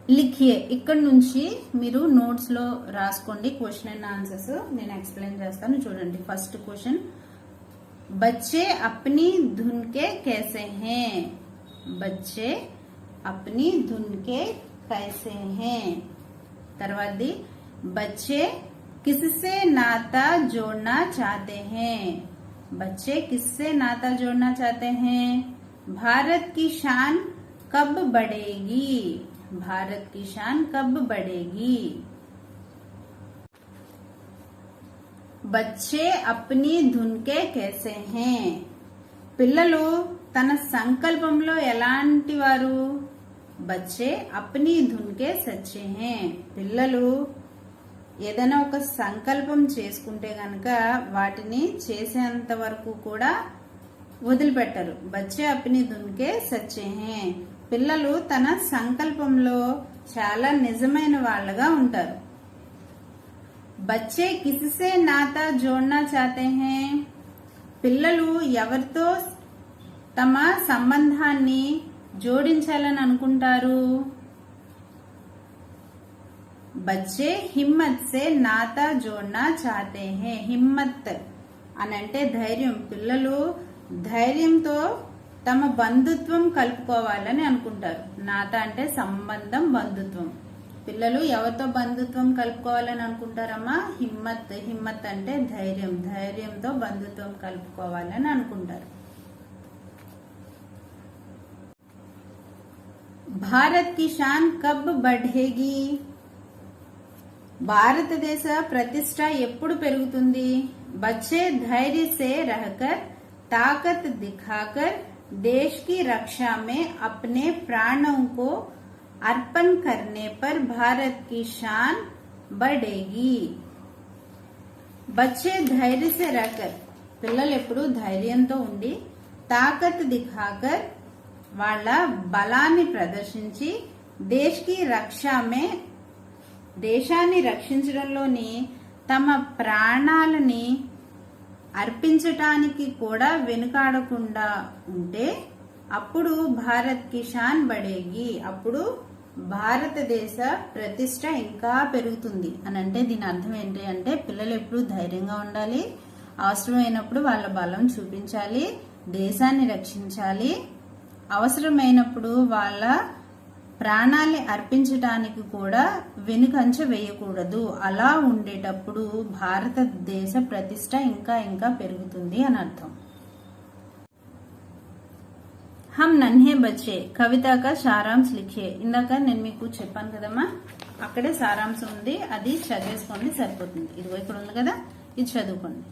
లిఖియే ఇక్కడ నుంచి మీరు నోట్స్ లో రాసుకోండి క్వశ్చన్ అండ్ ఆన్సర్స్ నేను ఎక్స్ప్లెయిన్ చేస్తాను చూడండి ఫస్ట్ క్వశ్చన్ बच्चे अपनी धुन के कैसे हैं बच्चे अपनी धुन के कैसे हैं तरवादी बच्चे किससे नाता जोड़ना चाहते हैं बच्चे किससे नाता जोड़ना चाहते हैं भारत की शान कब बढ़ेगी भारत की शान कब बढ़ेगी बच्चे अपनी धुन के कैसे हैं పిల్లలు తన సంకల్పంలో ఎలాంటి వారు బచ్చే అప్నీ ధున్ కే సచ్చే హే పిల్లలు ఏదైనా ఒక సంకల్పం చేసుకుంటే గనక వాటిని చేసేంత వరకు కూడా వదిలిపెట్టరు బచ్చే అప్నీ ధున్ కే సచ్చే హే పిల్లలు తన సంకల్పంలో చాలా నిజమైన వాళ్ళగా ఉంటారు बच्चे किससे नाता जोड़ना चाहते हैं పిల్లలు ఎవరితో తమ సంబంధాన్ని జోడించాలని అనుకుంటారు బచ్చే హిమ్మత్ సే నాతా జోడ్నా చాతే హే హిమ్మత్ అని అంటే ధైర్యం పిల్లలు ధైర్యంతో తమ బంధుత్వం కలుపుకోవాలని అనుకుంటారు నాతా అంటే సంబంధం బంధుత్వం పిల్లలు ఎవరితో బంధుత్వం కలుపుకోవాలని అనుకుంటారమ్మా హిమ్మత్ హిమ్మత్ అంటే ధైర్యం ధైర్యంతో బంధుత్వం కలుపుకోవాలని అనుకుంటారు భారత్ కి షాన్ కబ్ బఢేగి భారతదేశ ప్రతిష్ట ఎప్పుడు పెరుగుతుంది బచ్చే ధైర్య సే రహకర్ తాకత్ దిఖాకర్ దేశ్ की रक्षा में अपने प्राणों को अर्पण करने पर भारत की शान बढ़ेगी बच्चे धैर्य से रहकर పిల్లలు ఎప్పుడు ధైర్యంతో ఉండి తాకత్ దిఖాకర్ వాళ్ళ బలాన్ని ప్రదర్శించి దేశ్ కి రక్షమే దేశాన్ని రక్షించడంలోని తమ ప్రాణాలని అర్పించటానికి కూడా వెనుకాడకుండా ఉంటే అప్పుడు భారత్ కి షాన్ బడేగి అప్పుడు భారతదేశ ప్రతిష్ట ఇంకా పెరుగుతుంది అని అంటే దీని అర్థం ఏంటి అంటే పిల్లలు ఎప్పుడు ధైర్యంగా ఉండాలి అవసరమైనప్పుడు వాళ్ళ బలం చూపించాలి దేశాన్ని రక్షించాలి అవసరమైనప్పుడు వాళ్ళ ప్రాణాల్ని అర్పించడానికి కూడా వెనుకంచ వేయకూడదు అలా ఉండేటప్పుడు భారతదేశ ప్రతిష్ట ఇంకా ఇంకా పెరుగుతుంది అని అర్థం हम नन्हे बच्चे కవిత का సారాంశ్ లిఖియే ఇందాక నేను మీకు చెప్పాను కదమ్మా అక్కడే సారాంశం ఉంది అది చదివేసుకోండి సరిపోతుంది ఇదిగో ఇక్కడ ఉంది కదా ఇది చదువుకోండి